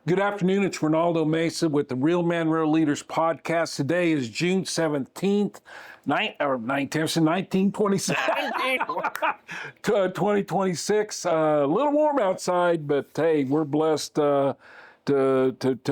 Good afternoon. It's Ronaldo Mesa with the Real Man, Real Leaders podcast. Today is June 17th, 1926, 2026. A little warm outside, but hey, we're blessed to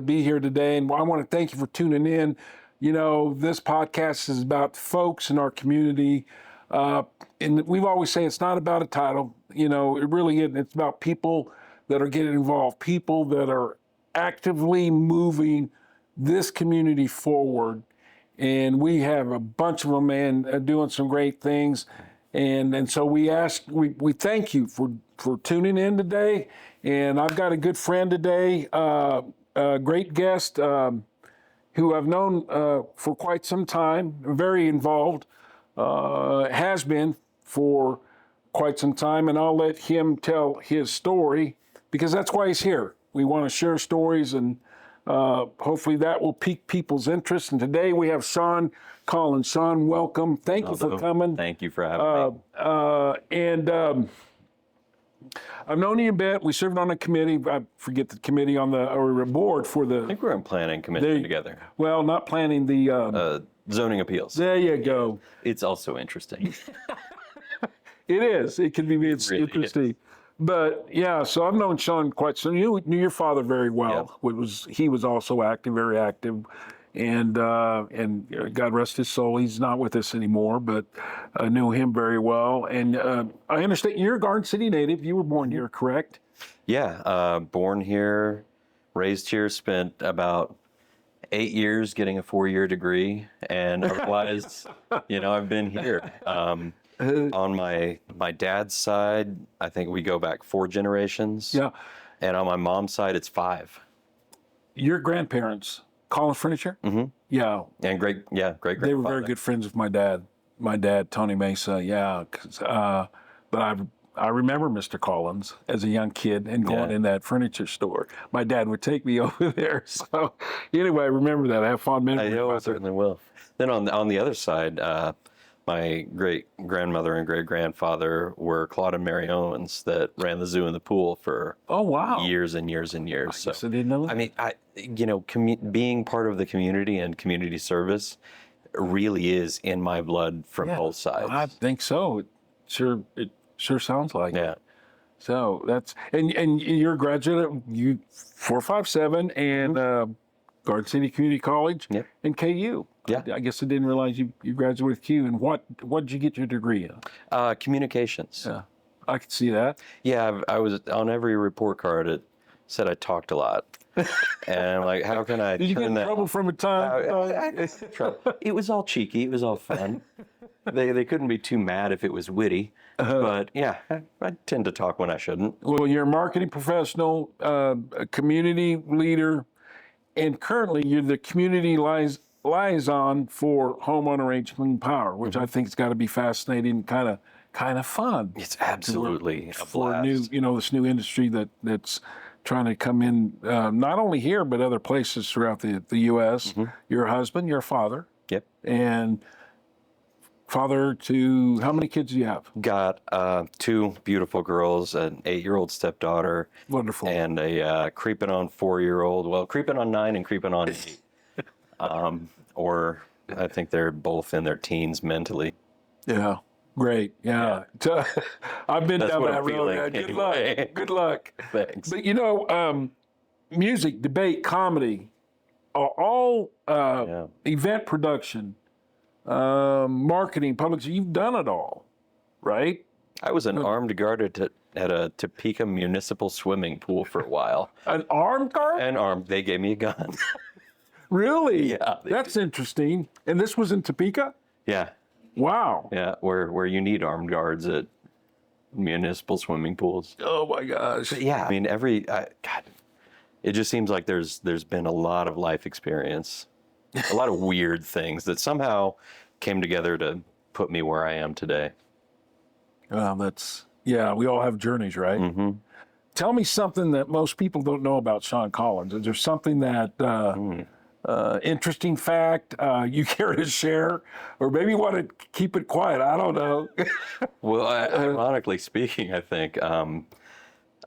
be here today. And I want to thank you for tuning in. You know, this podcast is about folks in our community. And we've always say it's not about a title. You know, it really isn't. It's about people that are getting involved, people that are actively moving this community forward. And we have a bunch of them, man, doing some great things. And so we thank you for tuning in today. And I've got a good friend today, a great guest who I've known for quite some time, very involved, has been for quite some time. And I'll let him tell his story because that's why he's here. We want to share stories, and hopefully that will pique people's interest. And today we have Sean Collins. Sean, welcome. Thank you for coming. Thank you for having me. I've known you a bit. We served on a committee. I forget the committee or a board for the. I think we're in planning commission together. Well, not planning the zoning appeals. There you go. It's also interesting. It is. It can be. It's really interesting. Is. But yeah, so I've known Sean quite some. You knew your father very well. Yep. He was also active, very active, and God rest his soul. He's not with us anymore, but I knew him very well. And I understand you're a Garden City native. You were born here, correct? Yeah, born here, raised here. Spent about 8 years getting a 4-year degree, and otherwise, I've been here. On my dad's side, I think we go back 4 generations. Yeah. And on my mom's side, it's 5. Your grandparents, Collins Furniture? Mm-hmm. Yeah. And great grandfather. They were very good friends with my dad. My dad, Tony Mesa, yeah. But I remember Mr. Collins as a young kid and going in that furniture store. My dad would take me over there. So anyway, I remember that. I have fond memories. I certainly will. Then on the other side, my great-grandmother and great-grandfather were Claude and Mary Owens that ran the zoo and the pool for years and years and years. I didn't know that. I mean, being part of the community and community service really is in my blood from both sides. I think so. It sure sounds like it. So that's and you're a graduate you 457 and Garden City Community College and KU. Yeah. I guess I didn't realize you graduated with KU. And what did you get your degree in? Communications. Yeah, I could see that. Yeah, I was on every report card. It said I talked a lot, and I'm like, how can I? Did you get in trouble from a time? It was all cheeky. It was all fun. They couldn't be too mad if it was witty. But yeah, I tend to talk when I shouldn't. Well, you're a marketing professional, a community leader, and currently you're the community liaison for Homeowner Age Clean Power, which I think has got to be fascinating, kind of fun. It's absolutely a for blast. this new industry that's trying to come in, not only here but other places throughout the U.S. Mm-hmm. Your husband, your father. Yep. And father to how many kids do you have? Got 2 beautiful girls, an 8-year-old stepdaughter. Wonderful. And a creeping on 4-year-old. Well, creeping on 9 and creeping on 8. Or I think they're both in their teens mentally. Yeah. Great. Yeah. I've been down that road. Good anyway. luck. Good luck. Thanks. But music, debate, comedy, all event production, marketing, public, you've done it all, right? I was an armed guard at a Topeka municipal swimming pool for a while. An armed guard? An armed. They gave me a gun. Really? Yeah. That's interesting. And this was in Topeka? Yeah. Wow. Yeah, where you need armed guards at municipal swimming pools. Oh my gosh. But yeah, I mean, God, it just seems like there's been a lot of life experience, a lot of weird things that somehow came together to put me where I am today. We all have journeys, right? Mm-hmm. Tell me something that most people don't know about Sean Collins. Is there something that interesting fact you care to share, or maybe you want to keep it quiet? I don't know. Well, ironically speaking, I think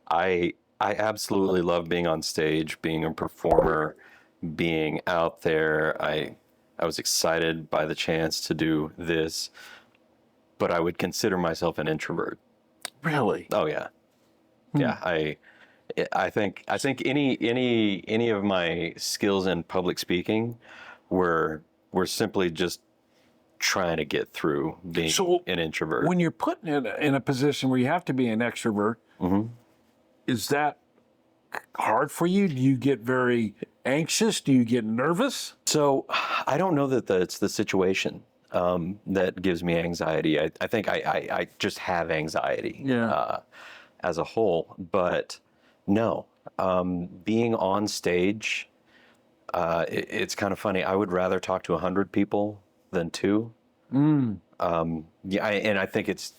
I I absolutely love being on stage, being a performer, being out there. I was excited by the chance to do this, but I would consider myself an introvert. Really? Oh yeah. Yeah, I think any of my skills in public speaking were simply just trying to get through being So an introvert. when you're put in a position where you have to be an extrovert, is that hard for you? Do you get very anxious? Do you get nervous? So I don't know that it's the situation that gives me anxiety. I think I just have anxiety Yeah. as a whole, but no, being on stage, it's kind of funny. I would rather talk to 100 people than two. Yeah, and I think it's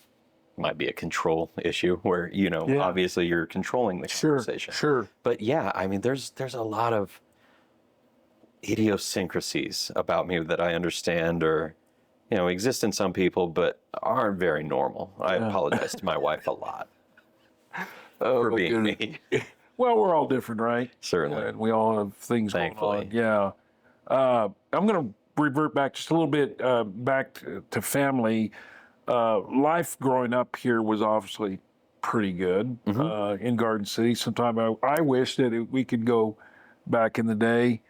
might be a control issue where, Yeah. obviously you're controlling the Sure. conversation. Sure. But yeah, I mean, there's a lot of idiosyncrasies about me that I understand or, exist in some people, but aren't very normal. I apologize to my wife a lot for my being goodness. me. Well, we're all different, right? Certainly. And we all have things Thankfully. going on. Yeah. I'm going to revert back just a little bit back to family. Life growing up here was obviously pretty good in Garden City. Sometime I wish that we could go back in the day.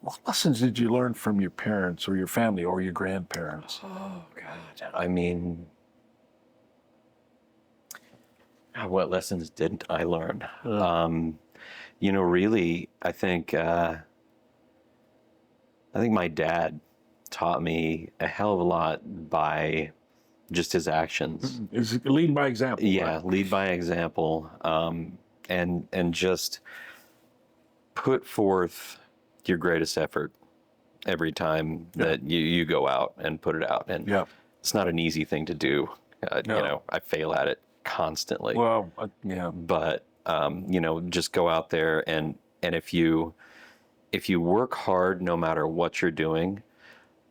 What lessons did you learn from your parents or your family or your grandparents? Oh, God. I mean, what lessons didn't I learn? Really, I think my dad taught me a hell of a lot by just his actions. Is it lead by example? Yeah, Right? lead by example, and just put forth your greatest effort every time that you go out and put it out. And Yeah. it's not an easy thing to do. No. I fail at it constantly. Well, yeah. But just go out there and if you work hard, no matter what you're doing,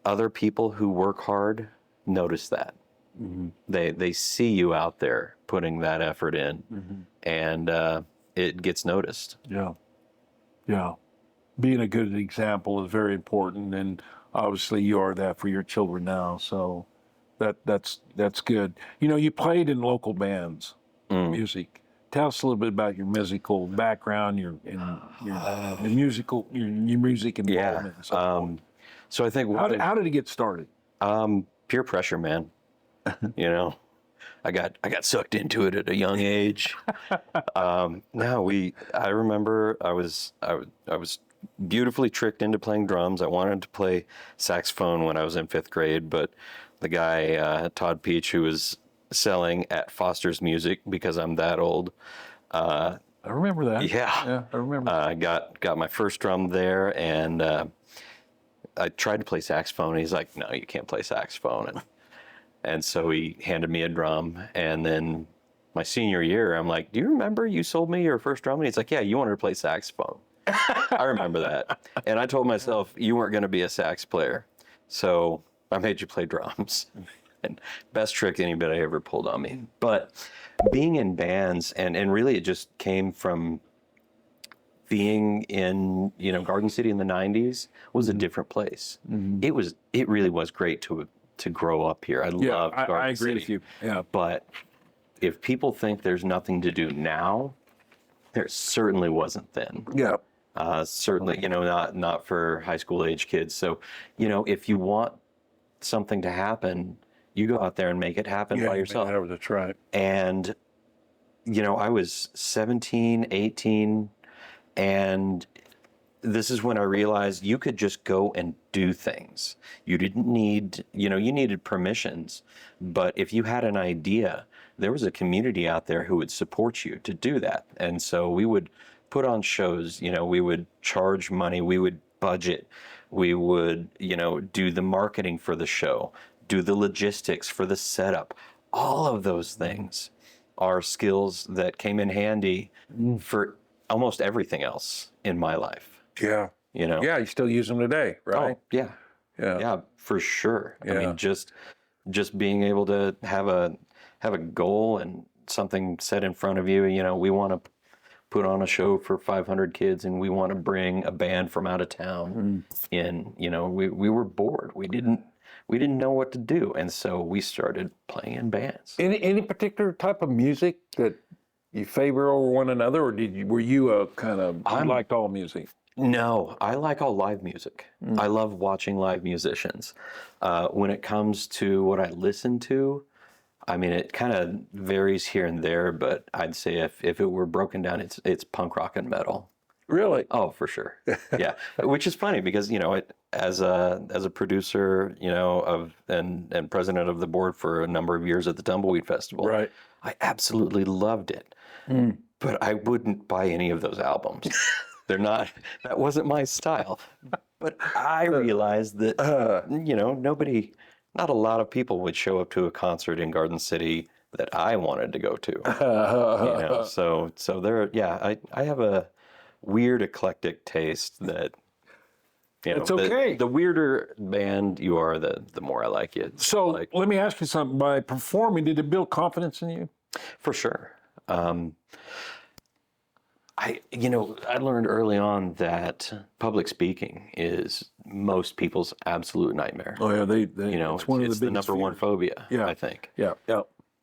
other people who work hard notice that. They see you out there putting that effort in, and it gets noticed. Yeah. Yeah. Being a good example is very important, and obviously you are that for your children now. So that's good. You played in local bands, music. Tell us a little bit about your musical background, your musical your music involvement. And so forth. So I think How did it get started? peer pressure, man. I got sucked into it at a young age. I remember I was beautifully tricked into playing drums. I wanted to play saxophone when I was in 5th grade, but the guy, Todd Peach, who was selling at Foster's Music, because I'm that old. I remember that. Yeah. Yeah, I remember. I got my first drum there, and I tried to play saxophone. He's like, "No, you can't play saxophone." And so he handed me a drum, and then my senior year, I'm like, "Do you remember you sold me your first drum?" And he's like, "Yeah, you wanted to play saxophone." I remember that. And I told myself, you weren't going to be a sax player, so I made you play drums. And best trick anybody ever pulled on me. But being in bands, and really it just came from being in, Garden City in the 90s was a different place. It really was great to grow up here. I love Garden I agree City. with you. Yeah. But if people think there's nothing to do now, there certainly wasn't then. Yeah. Certainly, not for high school age kids. So, if you want something to happen, you go out there and make it happen by yourself. That's right. And, I was 17, 18, and this is when I realized you could just go and do things. You didn't need, you needed permissions, but if you had an idea, there was a community out there who would support you to do that. And so we would put on shows, we would charge money, we would budget, we would, do the marketing for the show, do the logistics for the setup. All of those things are skills that came in handy for almost everything else in my life. Yeah. Yeah, you still use them today, right? Oh, yeah. Yeah. Yeah, for sure. I Yeah. mean, just being able to have a goal and something set in front of you, we want to put on a show for 500 kids and we want to bring a band from out of town in, we were bored. We didn't know what to do. And so we started playing in bands. Any particular type of music that you favor over one another, or were you a kind of, you liked all music? No, I like all live music. I love watching live musicians. When it comes to what I listen to, I mean, it kind of varies here and there, but I'd say if it were broken down, it's punk rock and metal. Really? Oh, for sure. Yeah, which is funny because as a producer, and president of the board for a number of years at the Tumbleweed Festival, right? I absolutely loved it, but I wouldn't buy any of those albums. They're not. That wasn't my style. But I realized that not a lot of people would show up to a concert in Garden City that I wanted to go to. So there. Yeah, I have a weird eclectic taste that. It's okay. The weirder band you are, the more I like it. So let me ask you something. By performing, did it build confidence in you? For sure. I learned early on that public speaking is most people's absolute nightmare. Oh yeah, it's one of the the number one phobia. Yeah. I think. Yeah.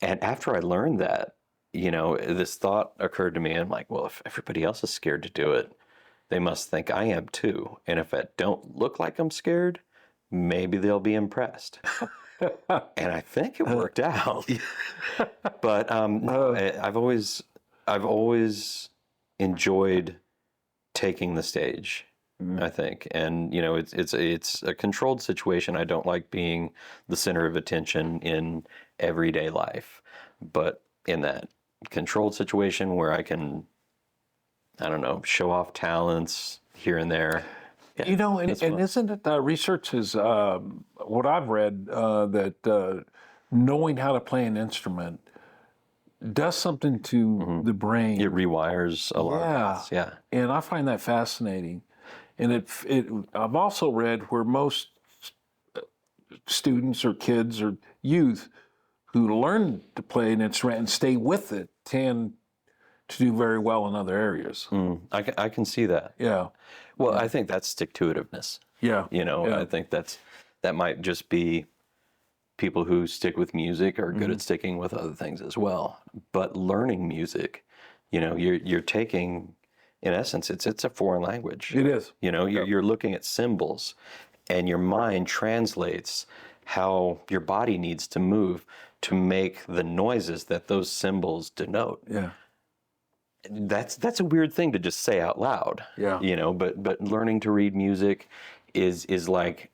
And after I learned that, this thought occurred to me. I'm like, well, if everybody else is scared to do it, they must think I am too. And if I don't look like I'm scared, maybe they'll be impressed. And I think it worked out. But I've always enjoyed taking the stage, I think. And, it's a controlled situation. I don't like being the center of attention in everyday life. But in that controlled situation where I can, I don't know, show off talents here and there. Yeah, and isn't it research is what I've read that knowing how to play an instrument does something to the brain. It rewires a lot of things. Yeah. And I find that fascinating. And I've also read where most students or kids or youth who learn to play an instrument and stay with it tend to do very well in other areas. I can see that. Yeah. Well, I think that's stick-to-itiveness. Yeah. I think that might just be people who stick with music are good at sticking with other things as well. But learning music, you're taking, in essence, it's a foreign language. It is. You're looking at symbols, and your mind translates how your body needs to move to make the noises that those symbols denote. Yeah. That's a weird thing to just say out loud. Yeah. But learning to read music is like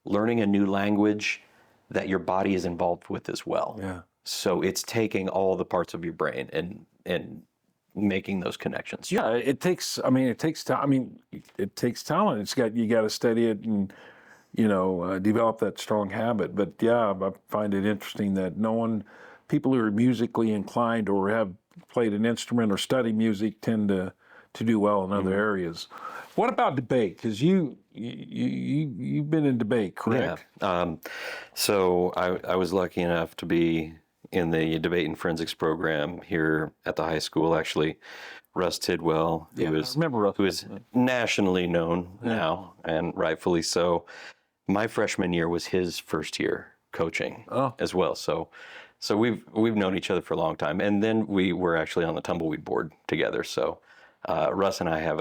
learning a new language that your body is involved with as well. Yeah. So it's taking all the parts of your brain and making those connections. Yeah, it takes time. It takes talent. You got to study it and develop that strong habit. But yeah, I find it interesting that people who are musically inclined or have played an instrument or study music tend to do well in other areas. What about debate? Because you've been in debate, correct? Yeah. So I was lucky enough to be in the debate and forensics program here at the high school. Actually, Russ Tidwell, I remember Russ. who is nationally known now, and rightfully so. My freshman year was his first year coaching as well. So we've known each other for a long time, and then we were actually on the Tumbleweed board together. So Russ and I have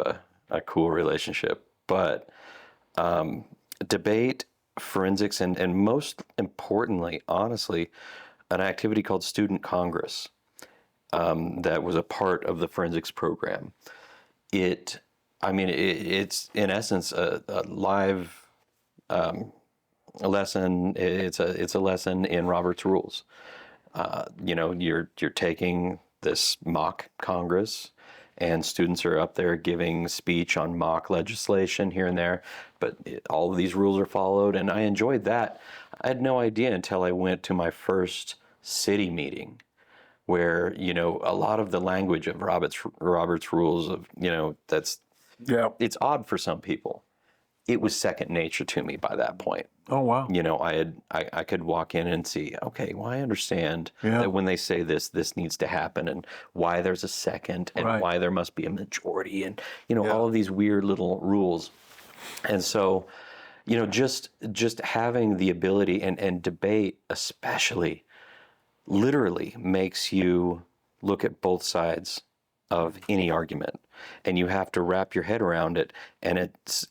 a cool relationship. But debate, forensics, and most importantly, honestly, an activity called Student Congress that was a part of the forensics program. It's in essence a live lesson. It's a lesson in Robert's rules. You're taking this mock Congress, and students are up there giving speech on mock legislation here and there, but all of these rules are followed, and I enjoyed that. I had no idea until I went to my first city meeting, where a lot of the language of Robert's rules of it's odd for some people. it was second nature to me by that point. Oh, wow. You know, I could walk in and see, okay, well, I understand Yeah. that when they say this needs to happen, and why there's a second, and Right. why there must be a majority, and Yeah. all of these weird little rules. And so, just having the ability and debate, especially, literally makes you look at both sides of any argument, and you have to wrap your head around it, and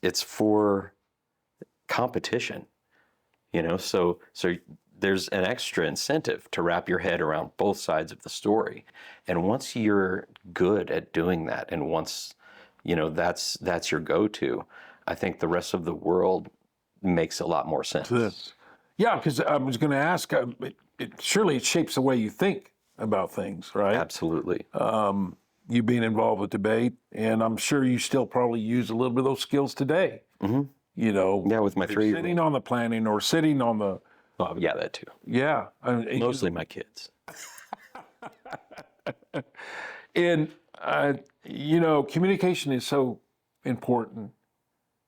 it's for competition. So there's an extra incentive to wrap your head around both sides of the story. And once you're good at doing that, and once that's your go-to, I think the rest of the world makes a lot more sense. This. Yeah, because I was going to ask, surely it shapes the way you think about things, right? Absolutely. You being involved with debate, and I'm sure you still probably use a little bit of those skills today. Mm-hmm. Yeah, with my either 3-year-old. sitting on the planning or sitting on the, Yeah, that too. yeah. Mostly my kids. And, communication is so important.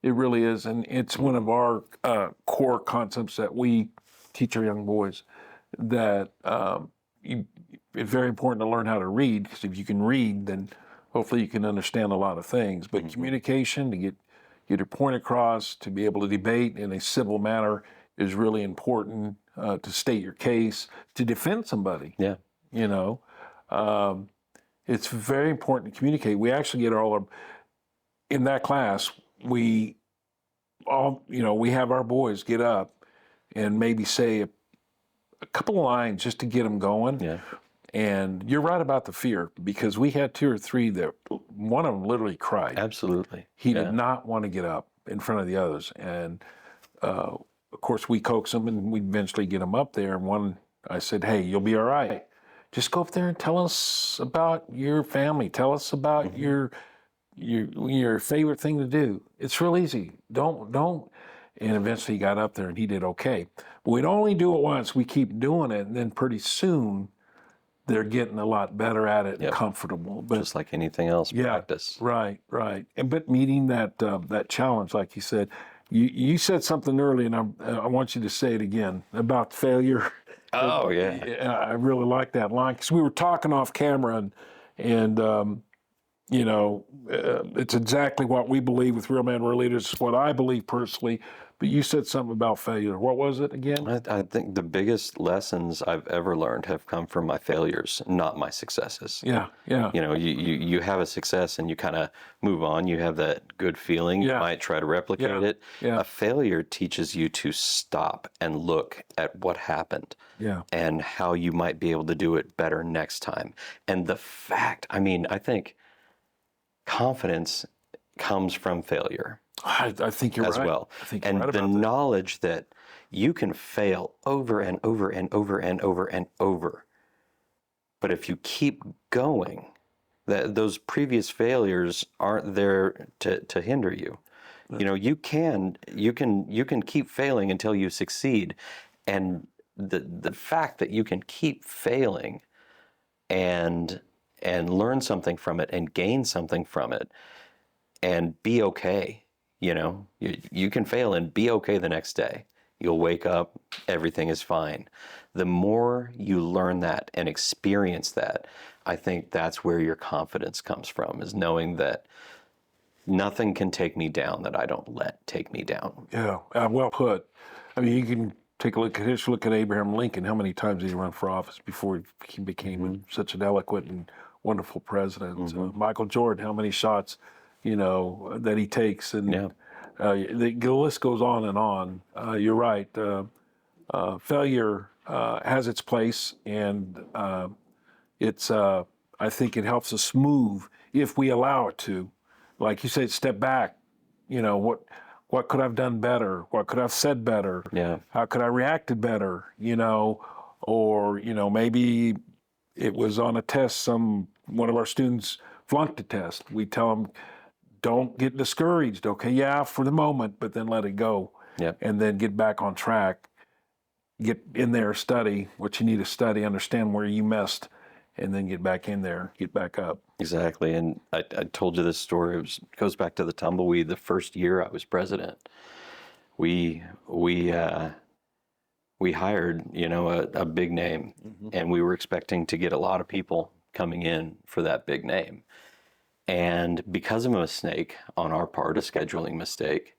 It really is. And it's one of our core concepts that we teach our young boys, that it's very important to learn how to read, because if you can read, then hopefully you can understand a lot of things. But communication, to get your point across, to be able to debate in a civil manner, is really important, to state your case, to defend somebody. Yeah. It's very important to communicate. We actually get in that class, we have our boys get up and maybe say a couple of lines just to get them going. Yeah. And you're right about the fear, because we had 2 or 3 that one of them literally cried. Absolutely. He did not want to get up in front of the others. And of course, we coax him, and we eventually get him up there. And one, I said, hey, you'll be all right. Just go up there and tell us about your family. Tell us about your favorite thing to do. It's real easy. Don't. And eventually he got up there and he did okay. But we'd only do it once. We keep doing it, and then pretty soon they're getting a lot better at it and comfortable. But just like anything else, practice. Right. But meeting that challenge, like you said, you said something earlier, and I want you to say it again about failure. Oh, yeah. I really like that line, because we were talking off camera, and it's exactly what we believe with Real Men, Real Leaders. It's what I believe personally. But you said something about failure. What was it again? I think the biggest lessons I've ever learned have come from my failures, not my successes. Yeah. You have a success and you kind of move on. You have that good feeling. You might try to replicate it. Yeah. A failure teaches you to stop and look at what happened. Yeah. And how you might be able to do it better next time. And I think confidence comes from failure. I think you're as right. well. I think you're and right the about that. knowledge that you can fail over and over and over and over and over. But if you keep going, those previous failures aren't there to hinder you. You can keep failing until you succeed. And the fact that you can keep failing and learn something from it and gain something from it and be okay. You can fail and be okay the next day. You'll wake up, everything is fine. The more you learn that and experience that, I think that's where your confidence comes from, is knowing that nothing can take me down that I don't let take me down. Yeah, well put. I mean, you can take a look at Abraham Lincoln. How many times did he run for office before he became such an eloquent and wonderful president? Michael Jordan, how many shots, that he takes, and the list goes on and on. You're right. Failure has its place, and I think it helps us move if we allow it to. Like you said, step back. What could I have done better? What could I have said better? Yeah. How could I reacted better? Or maybe it was on a test. One of our students flunked a test. We tell them, don't get discouraged. Okay, yeah, for the moment, but then let it go. Yep. And then get back on track. Get in there, study what you need to study, understand where you missed, and then get back in there, get back up. Exactly. And I told you this story. It goes back to the tumbleweed. The first year I was president, we hired, a big name, and we were expecting to get a lot of people coming in for that big name. And because of a mistake on our part, a scheduling mistake,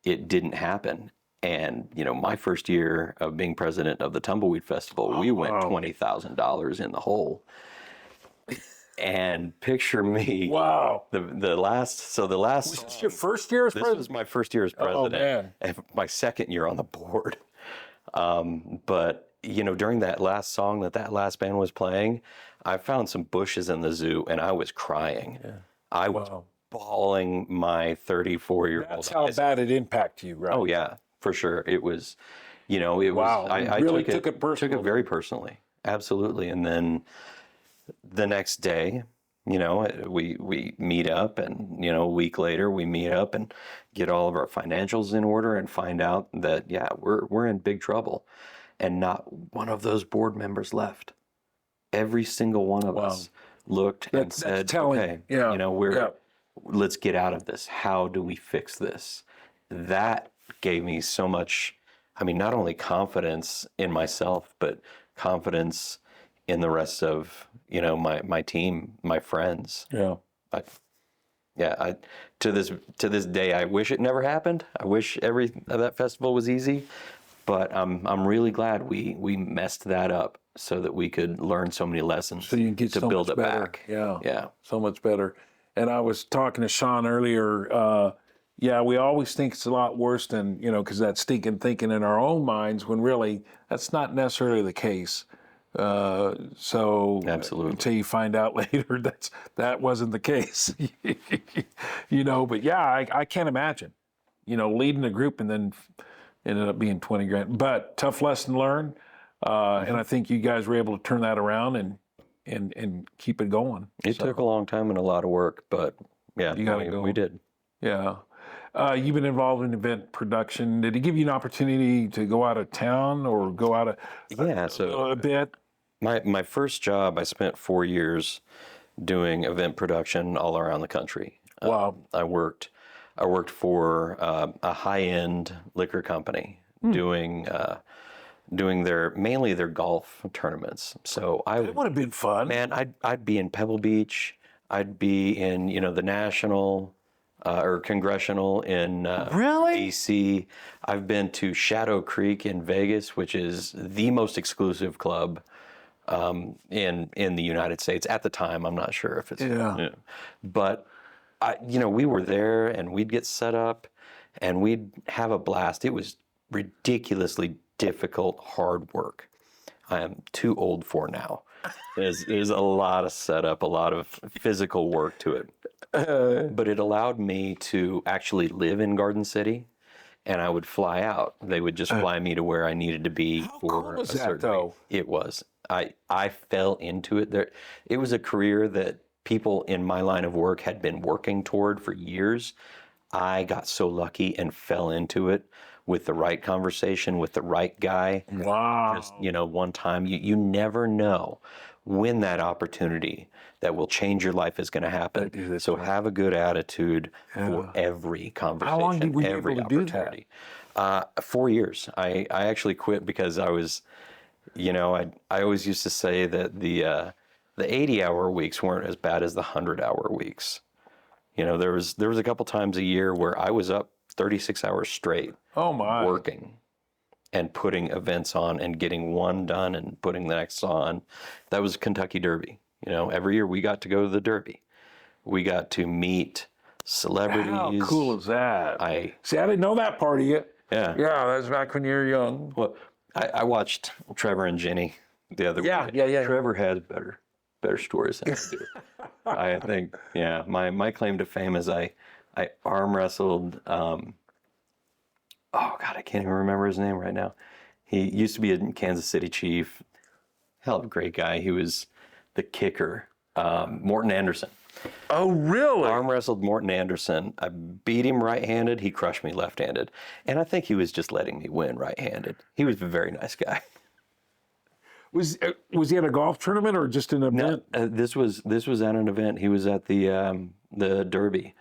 it didn't happen. And, my first year of being president of the Tumbleweed Festival, we went $20,000 in the hole. And picture me. Wow. The last. Was this your first year as president? This was my first year as president. Oh, man. And my second year on the board. But, during that last song that last band was playing, I found some bushes in the zoo and I was crying. Yeah. I was bawling my 34-year-old. That's how bad it impacted you, right? Oh, yeah, for sure. It was, it was. I really took it personally. Took it very personally. Absolutely. And then the next day, we meet up, and a week later we meet up and get all of our financials in order and find out that we're in big trouble, and not one of those board members left. Every single one of us looked and said, "Okay, let's get out of this. How do we fix this?" That gave me so much. I mean, not only confidence in myself, but confidence in the rest of my team, my friends. Yeah. To this day, I wish it never happened. I wish that festival was easy, but I'm really glad we messed that up so that we could learn so many lessons so you can get to so build much it better. back. Yeah, so much better. And I was talking to Sean earlier. We always think it's a lot worse than because that stinking thinking in our own minds, when really that's not necessarily the case. So absolutely, until you find out later that wasn't the case, but I can't imagine, leading a group and then ended up being 20 grand, but tough lesson learned. And I think you guys were able to turn that around and keep it going. It took a long time and a lot of work, but we did. Yeah. You've been involved in event production. Did it give you an opportunity to go out of town or go out a bit? My first job, I spent 4 years doing event production all around the country. Wow. I worked for a high-end liquor company doing mainly their golf tournaments. So that would have been fun. Man, I'd be in Pebble Beach. I'd be in the National or Congressional in DC. I've been to Shadow Creek in Vegas, which is the most exclusive club in the United States at the time. I'm not sure if it's but we were there and we'd get set up and we'd have a blast. It was ridiculously difficult, hard work. I am too old for now. There's a lot of setup, a lot of physical work to it. But it allowed me to actually live in Garden City, and I would fly out. They would just fly me to where I needed to be for cool was a certain though? week. It was. I fell into it. It was a career that people in my line of work had been working toward for years. I got so lucky and fell into it with the right conversation, with the right guy. Wow. Just, one time, you never know when that opportunity that will change your life is going to happen. So have a good attitude for every conversation. How long were you every able to do opportunity. 4 years. I actually quit because I was, I always used to say that the 80-hour weeks weren't as bad as the 100-hour weeks. There was a couple times a year where I was up 36 hours straight. Oh my. Working and putting events on and getting one done and putting the next on. That was Kentucky Derby. Every year we got to go to the Derby. We got to meet celebrities. How cool is that? I didn't know that part of you. Yeah. Yeah, that was back when you were young. Well, I watched Trevor and Jenny the other week. Yeah. Trevor has better stories than I do. I think, my claim to fame is I arm wrestled, I can't even remember his name right now. He used to be a Kansas City Chief. Hell of a great guy. He was the kicker, Morton Anderson. Oh, really? Arm wrestled Morton Anderson. I beat him right-handed. He crushed me left-handed. And I think he was just letting me win right-handed. He was a very nice guy. Was he at a golf tournament or just an event? This was at an event. He was at the Derby.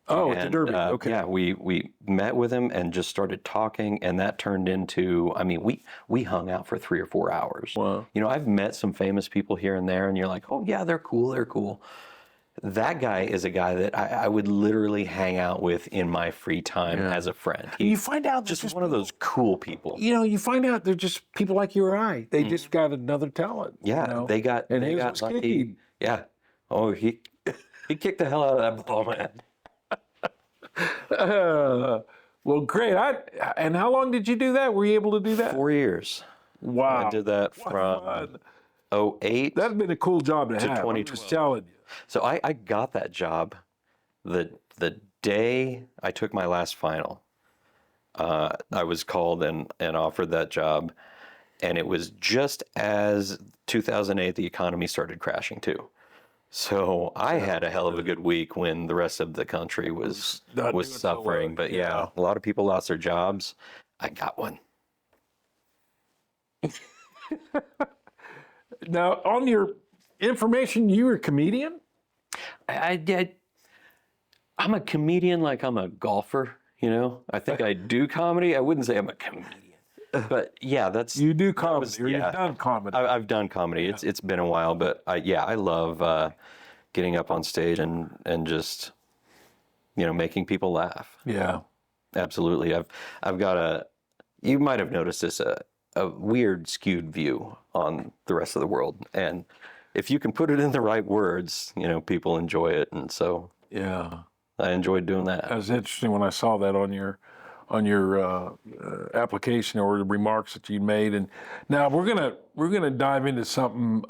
Oh, at the Derby. Okay. Yeah, we met with him and just started talking, and that turned into. I mean, we hung out for 3 or 4 hours. Wow. You know, I've met some famous people here and there, and you're like, oh yeah, they're cool. They're cool. That guy is a guy that I would literally hang out with in my free time as a friend. You find out Just one of those cool people. You find out they're just people like you or I. They just got another talent. Yeah, you know? they got lucky. kicking. Yeah. Oh, he kicked the hell out of that ball, man. Well, great. And how long did you do that? Were you able to do that? 4 years. Wow. I did that What from fun. 08 That'd been a cool job to have. I'm 2012. just telling you. So I got that job the day I took my last final. I was called and offered that job, and it was just as 2008 the economy started crashing too. So I had a hell of a good week when the rest of the country was Not doing so suffering. well. But yeah, a lot of people lost their jobs. I got one. Now, on your information, you were a comedian? I did. I'm a comedian like I'm a golfer, you know? I think I do comedy. I wouldn't say I'm a comedian. But yeah, that's... You do comedy, or yeah. you've done comedy. I've done comedy. It's been a while, but I love getting up on stage and just, you know, making people laugh. Yeah. Absolutely. I've got you might have noticed this, a weird skewed view on the rest of the world. And if you can put it in the right words, you know, people enjoy it. And so Yeah. I enjoyed doing that. That was interesting when I saw that on your application or the remarks that you made. And now we're gonna dive into something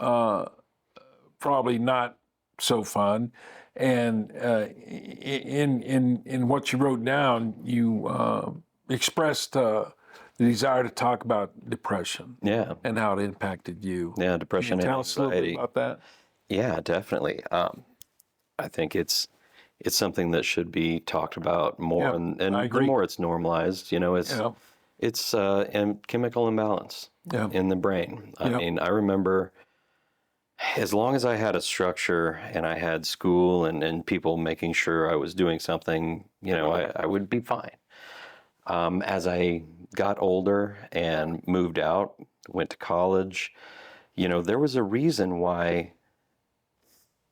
probably not so fun. And in what you wrote down, you expressed the desire to talk about depression. Yeah. And how it impacted you. Yeah, depression and Tell us a little bit anxiety. about that. Yeah, definitely. I think it's something that should be talked about more, Yeah, and I the agree. more it's normalized, you know, it's chemical imbalance Yeah. in the brain. I Yeah. mean, I remember as long as I had a structure and I had school and people making sure I was doing something, you know, I would be fine. As I got older and moved out, went to college, you know, there was a reason why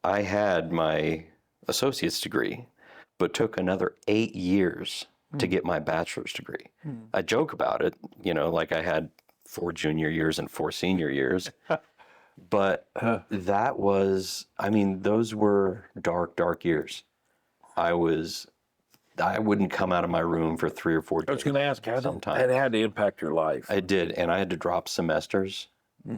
I had my associate's degree, but took another 8 years to get my bachelor's degree. I joke about it, you know, like I had 4 junior years and 4 senior years. But that was, I mean, those were dark, dark years. I wouldn't come out of my room for 3 or 4 days. I was going to ask, sometimes. it had to impact your life. I did, and I had to drop semesters,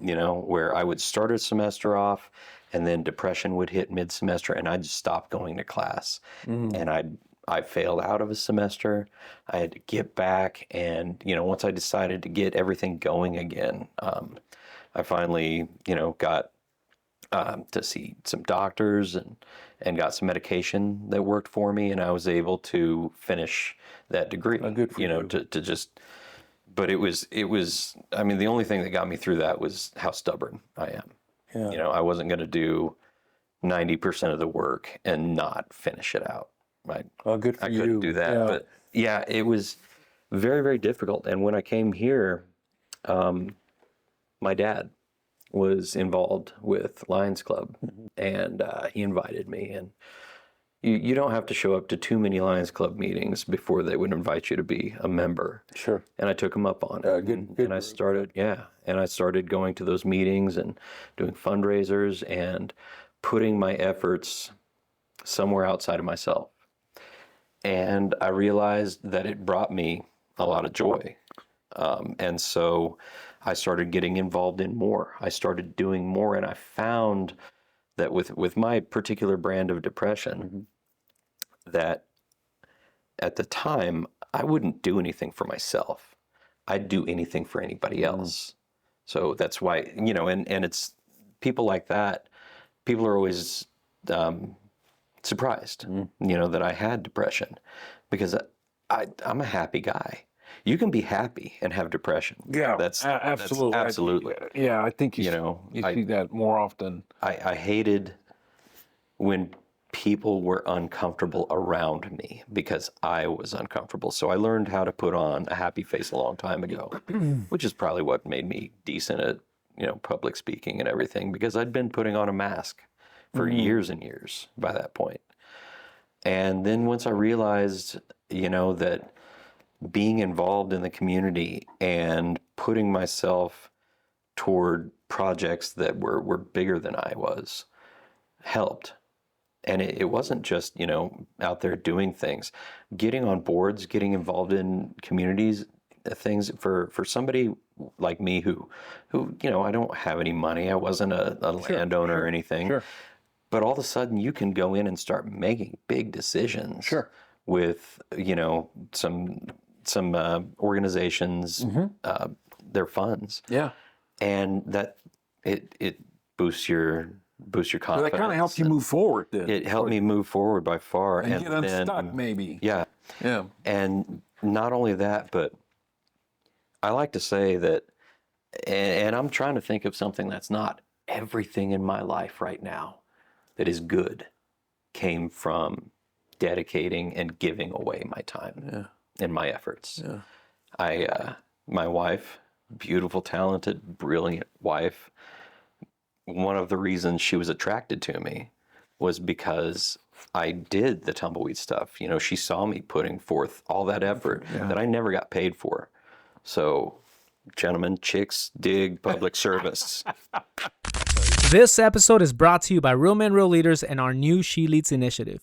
you know, where I would start a semester off, and then depression would hit mid-semester, and I'd stop going to class. And I failed out of a semester. I had to get back, and, you know, once I decided to get everything going again, I finally, you know, got to see some doctors and got some medication that worked for me, and I was able to finish that degree. Good for you know, you. to just. But it was. I mean, the only thing that got me through that was how stubborn I am. Yeah. You know, I wasn't going to do 90% of the work and not finish it out. Right. Oh, good for I you. couldn't do that. Yeah. But yeah, it was very, very difficult. And when I came here, my dad was involved with Lions Club, and he invited me. And you don't have to show up to too many Lions Club meetings before they would invite you to be a member. Sure. And I took him up on it. Good And I started going to those meetings and doing fundraisers and putting my efforts somewhere outside of myself. And I realized that it brought me a lot of joy. And so I started getting involved in more. I started doing more, and I found that with my particular brand of depression, that at the time, I wouldn't do anything for myself. I'd do anything for anybody else. So that's why, you know, and it's people like that, people are always surprised, you know, that I had depression, because I'm a happy guy. you can be happy and have depression. Yeah, That's absolutely. absolutely. Yeah, I think you I see that more often. I hated when people were uncomfortable around me because I was uncomfortable. So I learned how to put on a happy face a long time ago, which is probably what made me decent at, public speaking and everything, because I'd been putting on a mask for years and years by that point. And then once I realized, that being involved in the community and putting myself toward projects that were bigger than I was helped. And it wasn't just, out there doing things, getting on boards, getting involved in communities, things for somebody like me who, I don't have any money. I wasn't a landowner or anything. Sure. But all of a sudden you can go in and start making big decisions. Sure. With, some organizations, their funds. Yeah. And that it boosts your So confidence. that kind of helps you move forward then. It helped me move forward by far. And get unstuck maybe. Yeah. Yeah. And not only that, but I like to say that, and I'm trying to think of something that's not everything in my life right now that is good came from dedicating and giving away my time and my efforts. Yeah. My wife, beautiful, talented, brilliant wife, one of the reasons she was attracted to me was because I did the tumbleweed stuff. She saw me putting forth all that effort that I never got paid for. So, gentlemen, chicks dig public service. This episode is brought to you by Real Men, Real Leaders and our new She Leads initiative.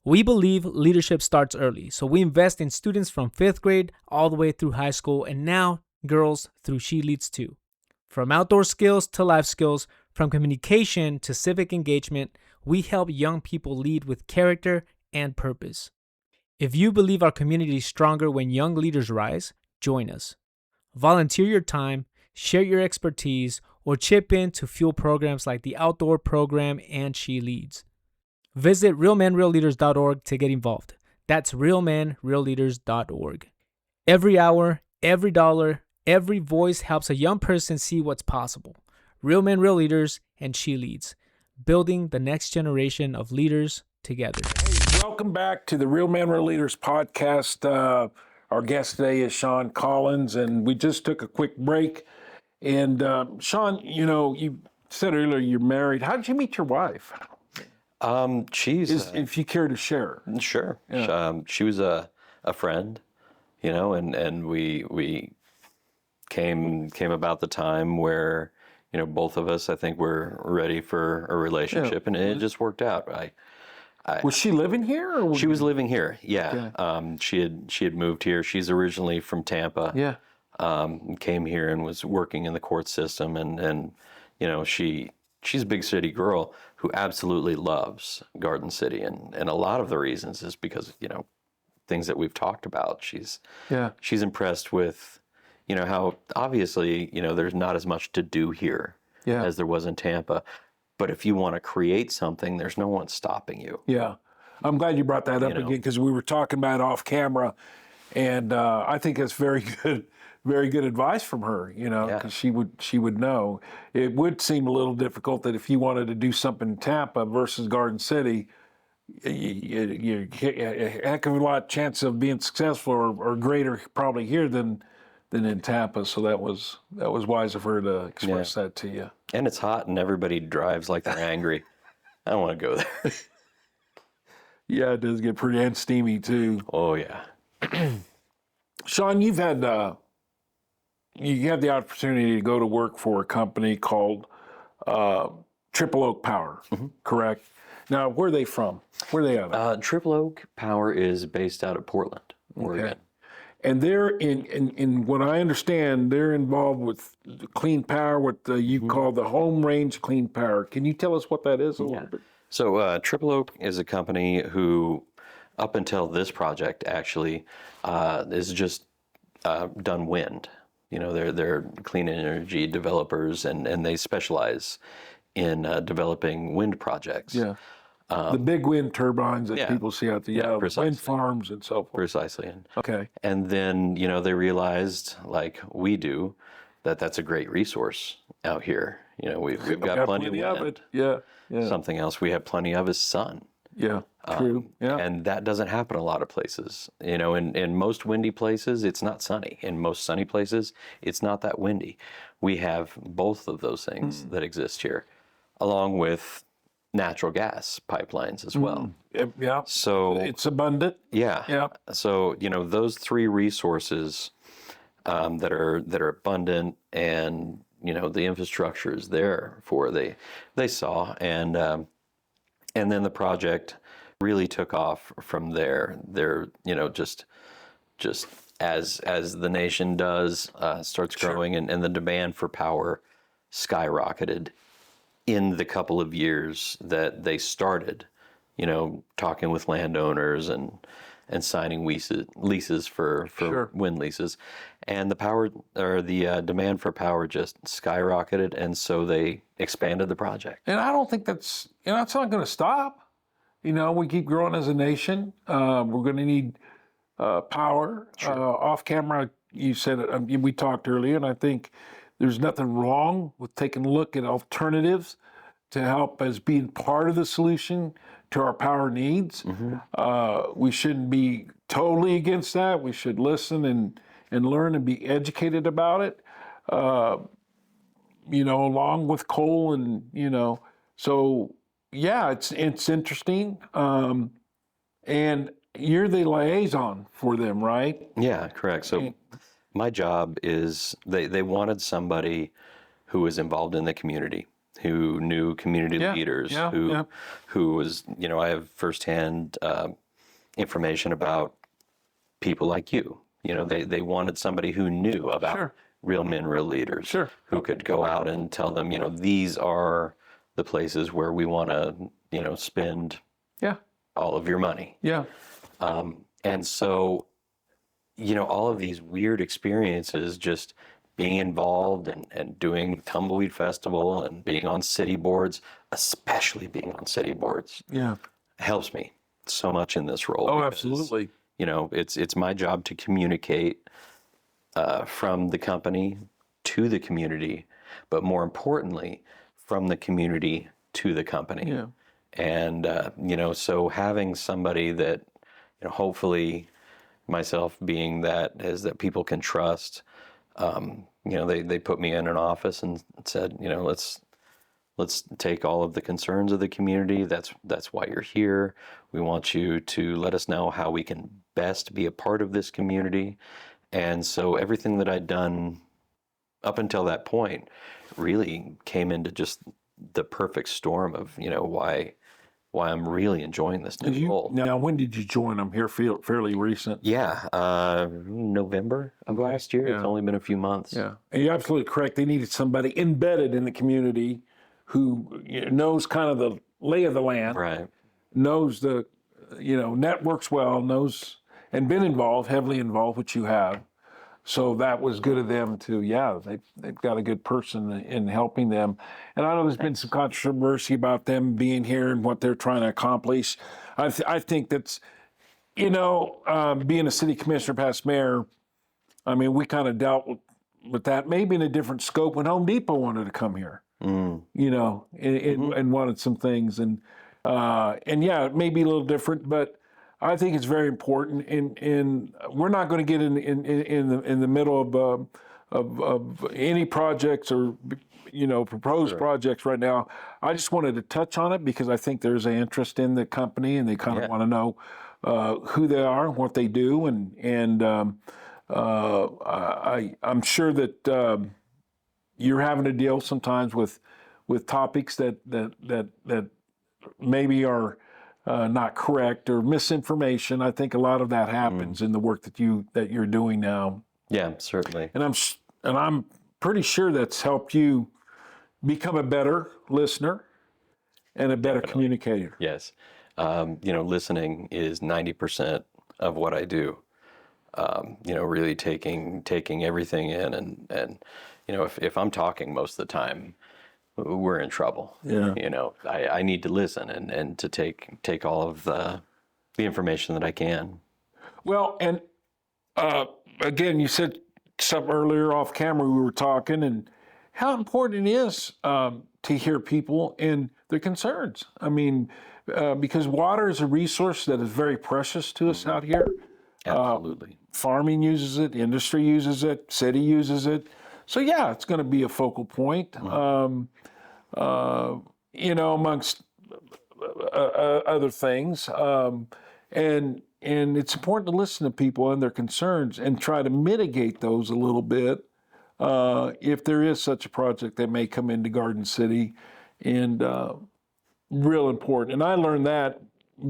We believe leadership starts early, so we invest in students from 5th grade all the way through high school, and now girls through She Leads too. From outdoor skills to life skills, from communication to civic engagement, we help young people lead with character and purpose. If you believe our community is stronger when young leaders rise, join us. Volunteer your time, share your expertise, or chip in to fuel programs like the Outdoor Program and She Leads. Visit realmenrealleaders.org to get involved. That's realmenrealleaders.org. Every hour, every dollar, every voice helps a young person see what's possible. Real Men, Real Leaders, and She Leads, building the next generation of leaders together. Hey, welcome back to the Real Men, Real Leaders podcast. Our guest today is Sean Collins, and we just took a quick break. And Sean, you said earlier you're married. How did you meet your wife? If you care to share. Sure. Yeah. She was a friend, and we came about the time where, both of us, I think, were ready for a relationship, and it just worked out. Was she living here? Or she was living here. Yeah. Okay. She had moved here. She's originally from Tampa. Yeah. Came here and was working in the court system, and she's a big city girl who absolutely loves Garden City, and a lot of the reasons is because things that we've talked about. She's impressed with how obviously there's not as much to do here as there was in Tampa, but if you want to create something, there's no one stopping you. Yeah, I'm glad you brought that up again, because we were talking about it off camera, and I think that's very good advice from her, because she would know. It would seem a little difficult that if you wanted to do something in Tampa versus Garden City, you a heck of a lot chance of being successful or greater probably here than in Tampa. So that was wise of her to express that to you. And it's hot and everybody drives like they're angry. I don't want to go there. Yeah, it does get pretty steamy too. Oh yeah. Sean, you've had you had the opportunity to go to work for a company called Triple Oak Power, correct? Now, where are they from? Where are they out of? Triple Oak Power is based out of Portland, Oregon. Okay. And they're in what I understand, they're involved with clean power, what you call the home range clean power. Can you tell us what that is a little bit? So Triple Oak is a company who, up until this project actually, is just done wind. They're clean energy developers, and they specialize in developing wind projects. Yeah. The big wind turbines that yeah. people see out there, wind precisely. farms and so forth. Precisely. Okay. And then, they realized, like we do, that that's a great resource out here. We've got plenty of wind. it. Yeah. Yeah. Something else we have plenty of is sun. Yeah. True. Yeah. And that doesn't happen a lot of places. In most windy places, it's not sunny. In most sunny places, it's not that windy. We have both of those things that exist here, along with natural gas pipelines as well. Yeah. So It's abundant. yeah. Yeah. So those three resources that are abundant, and the infrastructure is there for they saw, and then the project really took off from there. They're just as the nation does starts growing, and the demand for power skyrocketed in the couple of years that they started, talking with landowners and signing leases for wind leases, and the power or the demand for power just skyrocketed, and so they expanded the project. And I don't think that's it's not going to stop. We keep growing as a nation. We're going to need power. Off camera, you said it. We talked earlier, and I think there's nothing wrong with taking a look at alternatives to help as being part of the solution to our power needs. We shouldn't be totally against that. We should listen and learn and be educated about it. Along with coal and so yeah, it's interesting. And you're the liaison for them, right? Yeah, correct. So my job is they wanted somebody who was involved in the community, who knew community leaders, who was, I have firsthand information about people like you. They wanted somebody who knew about real men, real leaders, who could go out and tell them, these are the places where we want to, spend all of your money. Yeah. And so, all of these weird experiences, just being involved and doing Tumbleweed Festival and being on city boards, especially being on city boards, helps me so much in this role. Oh, because, absolutely. It's my job to communicate from the company to the community, but more importantly, from the community to the company. Yeah. And, so having somebody that, hopefully myself being that people can trust, they put me in an office and said, let's take all of the concerns of the community. That's why you're here. We want you to let us know how we can best be a part of this community. And so everything that I'd done up until that point really came into just the perfect storm of, why I'm really enjoying this new role. Now, when did you join them here? Fairly recent. Yeah, November of last year. It's only been a few months. Yeah, and you're absolutely correct. They needed somebody embedded in the community who knows kind of the lay of the land, Right. knows the, networks well, knows and been involved, heavily involved, which you have. So that was good of them to, they've got a good person in helping them. And I know there's been some controversy about them being here and what they're trying to accomplish. I think that's, being a city commissioner, past mayor, I mean, we kind of dealt with that maybe in a different scope when Home Depot wanted to come here, and wanted some things. And it may be a little different, but I think it's very important, and we're not going to get in the middle of any projects or proposed projects right now. I just wanted to touch on it because I think there's an interest in the company, and they kind of want to know who they are, what they do, and I'm sure that you're having to deal sometimes with topics that maybe are not correct or misinformation. I think a lot of that happens in the work that you're doing now. Yeah, certainly. And I'm pretty sure that's helped you become a better listener and a better communicator. Yes. Listening is 90% of what I do. Really taking everything in, and if I'm talking most of the time, we're in trouble. Yeah. You know, I need to listen and to take all of the information that I can. Well, and again, you said something earlier off camera. We were talking, and how important it is to hear people and their concerns. I mean, because water is a resource that is very precious to us out here. Absolutely. Farming uses it, industry uses it, city uses it. So yeah, it's going to be a focal point. You know, amongst other things, and it's important to listen to people and their concerns and try to mitigate those a little bit if there is such a project that may come into Garden City, and real important. And I learned that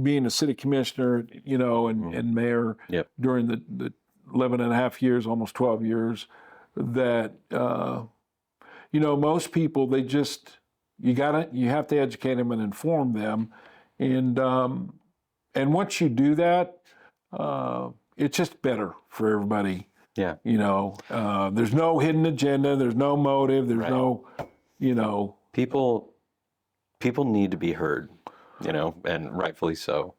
being a city commissioner, you know, and mayor Yep. during the 11 and a half years, almost 12 years, that, you know, most people, they just, you have to educate them and inform them. And once you do that, it's just better for everybody. Yeah. You know, there's no hidden agenda, there's no motive, there's Right. no, you know. People need to be heard, you know, and rightfully so.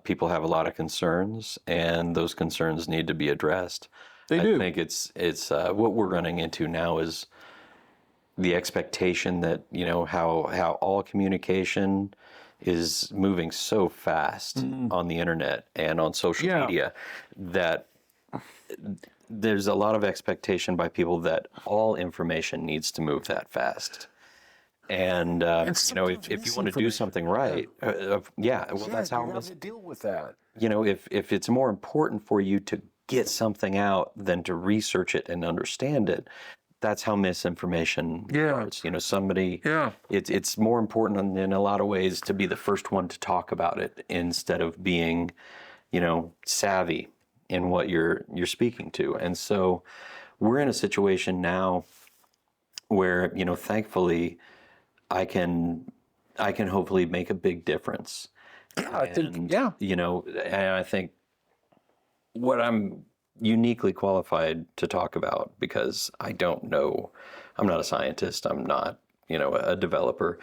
People have a lot of concerns, and those concerns need to be addressed. They I do. think it's what we're running into now is the expectation that, you know, how all communication is moving so fast on the internet and on social Yeah. media that there's a lot of expectation by people that all information needs to move that fast. And, you know, sometimes if you want to do something right, well, that's how you have to deal with that. you know, if it's more important for you to get something out than to research it and understand it, that's how misinformation starts. You know, somebody, it's more important in a lot of ways to be the first one to talk about it instead of being, you know, savvy in what you're speaking to. And so we're in a situation now where, you know, thankfully I can hopefully make a big difference. I think, And, you know, and I think what I'm uniquely qualified to talk about, because I don't know, I'm not a scientist, I'm not, you know, a developer,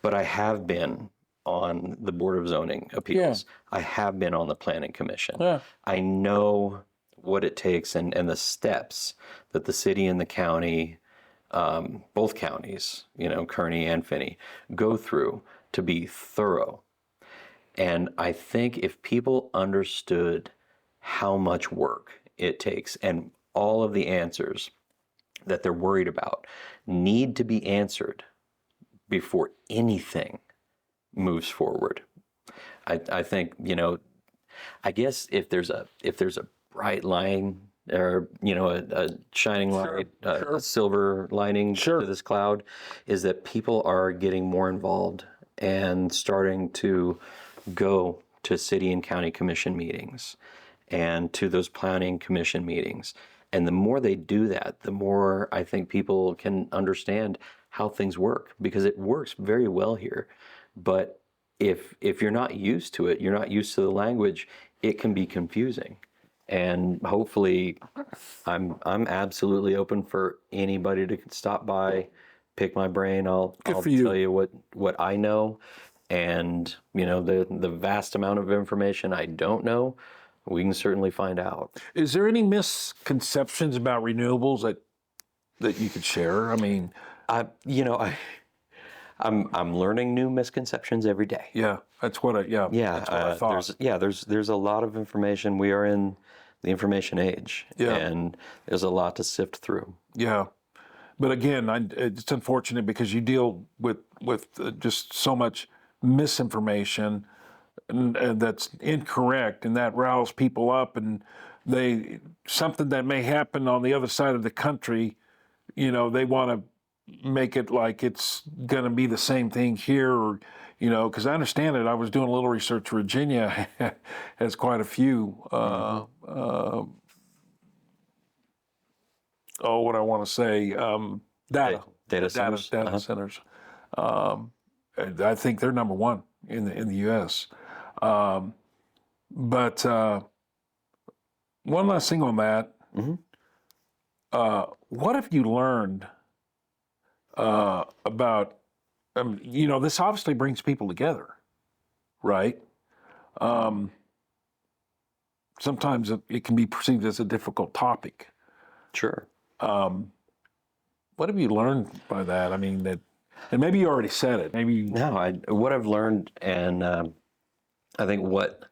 but I have been on the Board of Zoning Appeals. I have been on the Planning Commission. I know what it takes and the steps that the city and the county, both counties, you know, Kearney and Finney, go through to be thorough. And I think if people understood how much work it takes and all of the answers that they're worried about need to be answered before anything moves forward. I think, you know, I guess if there's a bright line or, you know, a shining light, a silver lining to this cloud, is that people are getting more involved and starting to go to city and county commission meetings and to those planning commission meetings. And the more they do that, the more I think people can understand how things work, because it works very well here. But if you're not used to it, you're not used to the language, it can be confusing. And hopefully I'm absolutely open for anybody to stop by, pick my brain. I'll tell you what I know. And, you know, the vast amount of information I don't know, we can certainly find out. Is there any misconceptions about renewables that you could share? I mean, you know, I'm learning new misconceptions every day. yeah, that's what I thought. There's a lot of information. We are in the information age, and there's a lot to sift through. Yeah, but again, it's unfortunate because you deal with just so much misinformation and that's incorrect, and that riles people up, and something that may happen on the other side of the country, you know, they want to make it like it's going to be the same thing here, or, you know, because I understand it. I was doing a little research. Virginia has quite a few, what I want to say, data centers. I think they're number one in the U.S. But one last thing on that. What have you learned about, this obviously brings people together, right? Sometimes it can be perceived as a difficult topic. Sure. What have you learned by that? I mean, and maybe you already said it. Maybe No, what I've learned, and I think what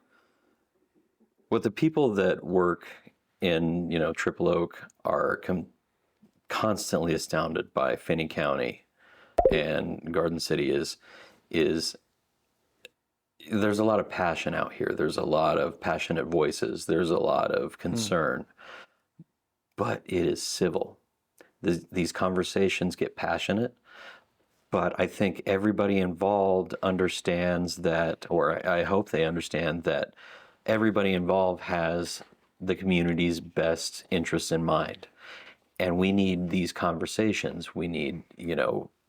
the people that work in Triple Oak are constantly astounded by Finney County and Garden City is there's a lot of passion out here. There's a lot of passionate voices. There's a lot of concern, but it is civil. These conversations get passionate, but I think everybody involved understands that, or I hope they understand that everybody involved has the community's best interests in mind. And we need these conversations. We need,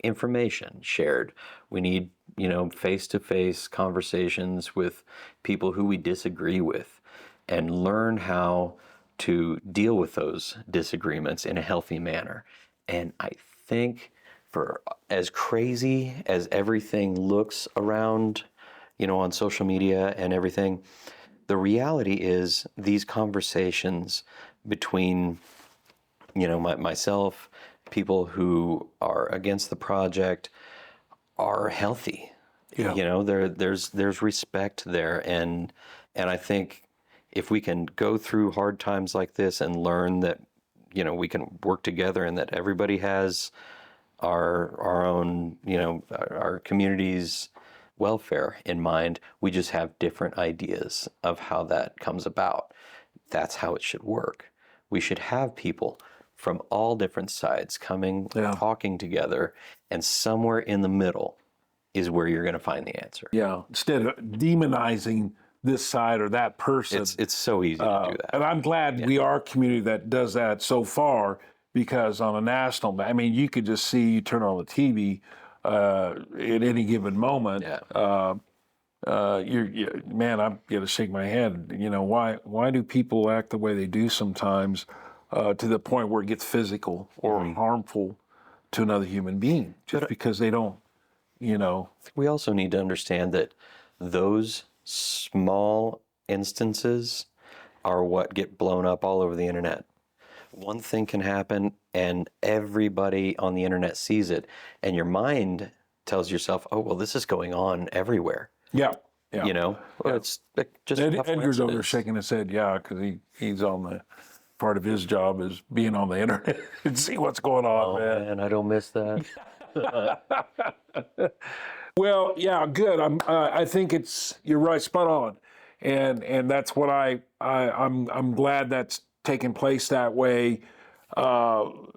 information shared. We need, face-to-face conversations with people who we disagree with and learn how to deal with those disagreements in a healthy manner. And I think for as crazy as everything looks around, on social media and everything, the reality is these conversations between, myself, people who are against the project are healthy. Yeah. There's respect there, and I think if we can go through hard times like this and learn that, we can work together and that everybody has our own, our community's welfare in mind. We just have different ideas of how that comes about. That's how it should work. We should have people from all different sides coming, talking together, and somewhere in the middle is where you're going to find the answer. Yeah, instead of demonizing this side or that person. It's so easy to do that. And I'm glad we are a community that does that so far, because on a national, you could just see, you turn on the TV at any given moment. Yeah. I'm gonna shake my head. Why do people act the way they do sometimes, to the point where it gets physical or harmful to another human being, just because they don't, We also need to understand that those small instances are what get blown up all over the internet. One thing can happen and everybody on the internet sees it, and your mind tells yourself, oh, well, this is going on everywhere. Yeah. It's just Edgar's over there shaking his head, because he's on the part of his job is being on the internet and see what's going on, man. I don't miss that. Well, yeah, good. I think you're right, spot on, and that's what I'm glad that's taking place that way. And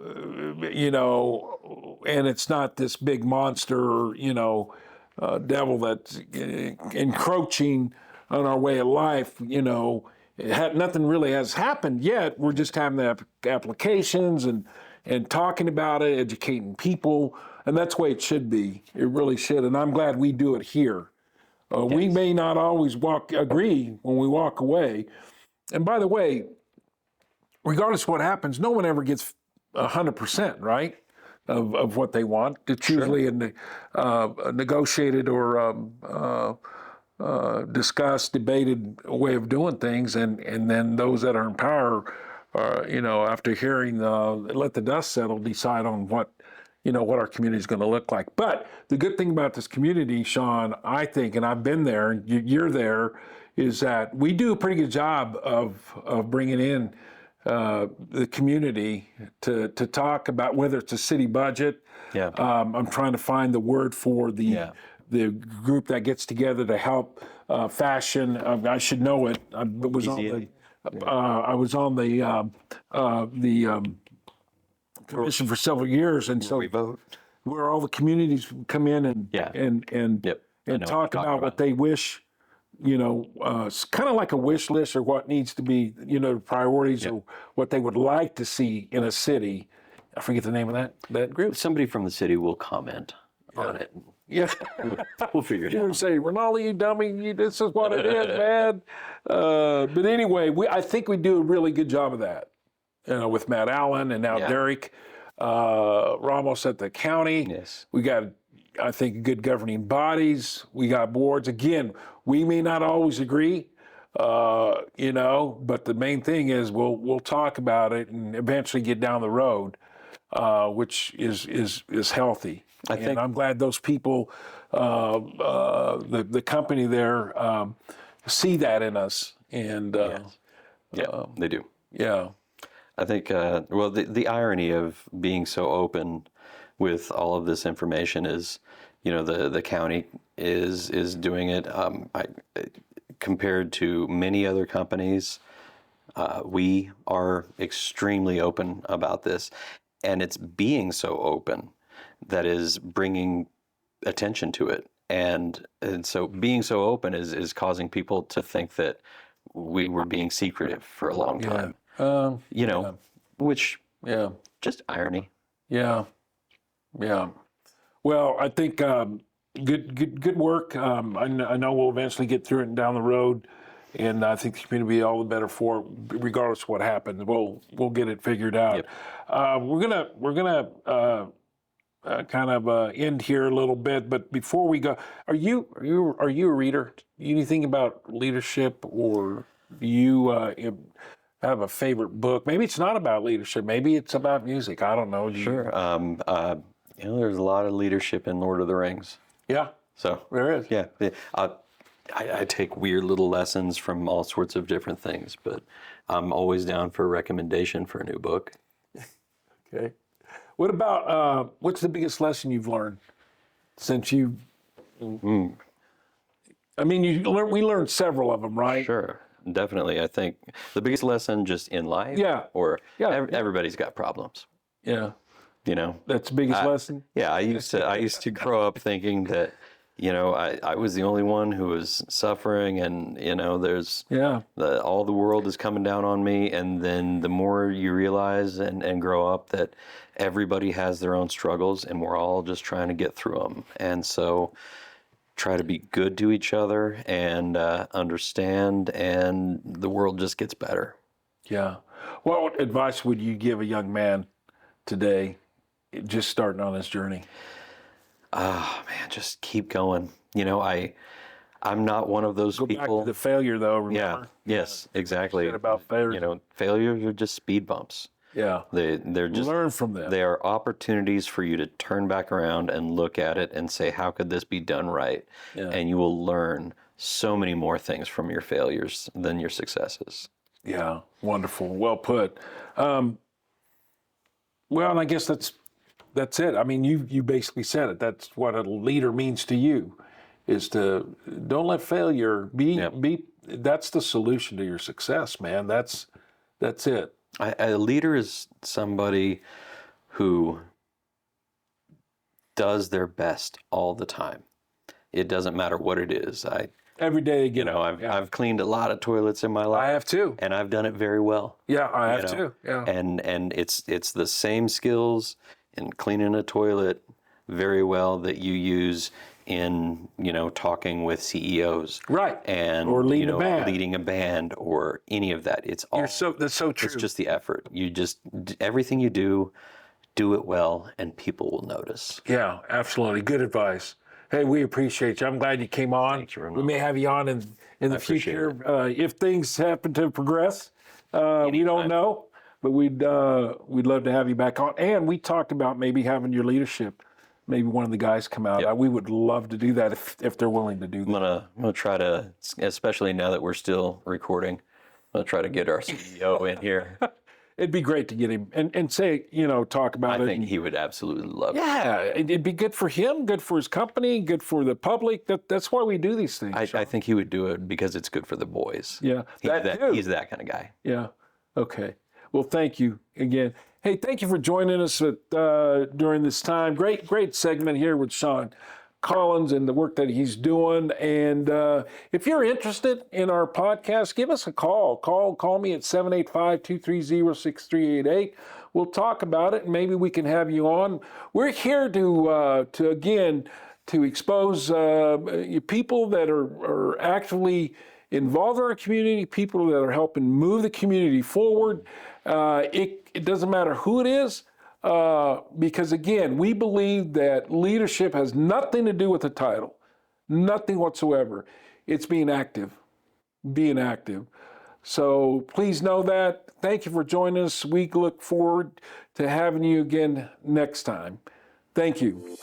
it's not this big monster, devil that's encroaching on our way of life. Nothing really has happened yet. We're just having the applications and talking about it, educating people, and that's the way it should be. It really should, and I'm glad we do it here. We may not always agree when we walk away. And by the way, regardless of what happens, no one ever gets 100%, right, of what they want. It's usually a negotiated or discussed, debated way of doing things, and then those that are in power, after hearing, let the dust settle, decide on what our community is going to look like. But the good thing about this community, Sean, I think, and I've been there, and you're there, is that we do a pretty good job of bringing in the community to talk about whether it's a city budget. Yeah. I'm trying to find the word for the group that gets together to help fashion. I should know it. I was on the commission for several years, and so we vote, where all the communities come in and talk about what they wish. It's kind of like a wish list, or what needs to be, priorities, or what they would like to see in a city. I forget the name of that group. Somebody from the city will comment on it. Yeah. We'll figure it out. You say, Ronaldo, you dummy, this is what it is, man. But anyway, I think we do a really good job of that, with Matt Allen and now Derek. Ramos at the county. Yes. We got, I think, good governing bodies. We got boards. Again, we may not always agree, but the main thing is we'll talk about it and eventually get down the road, which is healthy. I think I'm glad those people, the company there, see that in us. And they do. yeah. I think, well, the irony of being so open with all of this information is, the county is doing it. Compared to many other companies, we are extremely open about this, and it's being so open that is bringing attention to it. And so being so open is causing people to think that we were being secretive for a long time. Which just irony. Yeah. Well, I think good work. I know we'll eventually get through it and down the road, and I think the community will be all the better for it, regardless of what happens. We'll get it figured out. Yep. We're gonna kind of end here a little bit, but before we go, are you a reader? Anything about leadership, or do you have a favorite book? Maybe it's not about leadership. Maybe it's about music. I don't know. Sure. There's a lot of leadership in Lord of the Rings. Yeah. So there is. Yeah. I take weird little lessons from all sorts of different things, but I'm always down for a recommendation for a new book. Okay. What about what's the biggest lesson you've learned since you? I mean, we learned several of them, right? Sure. Definitely. I think the biggest lesson just in life, everybody's got problems. Yeah. That's the biggest lesson. Yeah. I used to grow up thinking that, I was the only one who was suffering, and, there's all the world is coming down on me. And then the more you realize and grow up that everybody has their own struggles, and we're all just trying to get through them. And so try to be good to each other and understand, and the world just gets better. Yeah. What advice would you give a young man today, just starting on this journey? Man, just keep going. I'm not one of those people. Go back to the failure, though. Remember? Yeah. Yes. Exactly. About failure. Failures are just speed bumps. Yeah. They're just learn from them. They are opportunities for you to turn back around and look at it and say, how could this be done right? Yeah. And you will learn so many more things from your failures than your successes. Yeah. Wonderful. Well put. Well, and I guess that's it. I mean, you basically said it. That's what a leader means to you, is to don't let failure be. That's the solution to your success, man. That's it. A leader is somebody who does their best all the time. It doesn't matter what it is. Every day they get I've cleaned a lot of toilets in my life. I have too. And I've done it very well. Yeah, I have too. Yeah. And it's the same skills in cleaning a toilet very well that you use in, talking with CEOs. Right. And or leading a band or any of that. It's all that's so true. It's just the effort. You just everything you do it well, and people will notice. Yeah, absolutely. Good advice. Hey, we appreciate you. I'm glad you came on. Thanks, we may have you on in the future if things happen to progress. We don't know, but we'd love to have you back on. And we talked about maybe having your leadership. Maybe one of the guys come out. Yep. We would love to do that if they're willing to do that. I'm gonna try to, especially now that we're still recording, I'm gonna try to get our CEO in here. It'd be great to get him and say, talk about it. I think he would absolutely love it. Yeah, it'd be good for him, good for his company, good for the public. That's why we do these things. I think he would do it because it's good for the boys. Yeah, he's that kind of guy. Yeah. Okay. Well, thank you again. Hey, thank you for joining us during this time. Great segment here with Sean Collins and the work that he's doing. And if you're interested in our podcast, give us a call. Call me at 785-230-6388. We'll talk about it, and maybe we can have you on. We're here to expose people that are actively involved in our community, people that are helping move the community forward. It doesn't matter who it is. Because again, we believe that leadership has nothing to do with the title, nothing whatsoever. It's being active. So please know that. Thank you for joining us. We look forward to having you again next time. Thank you.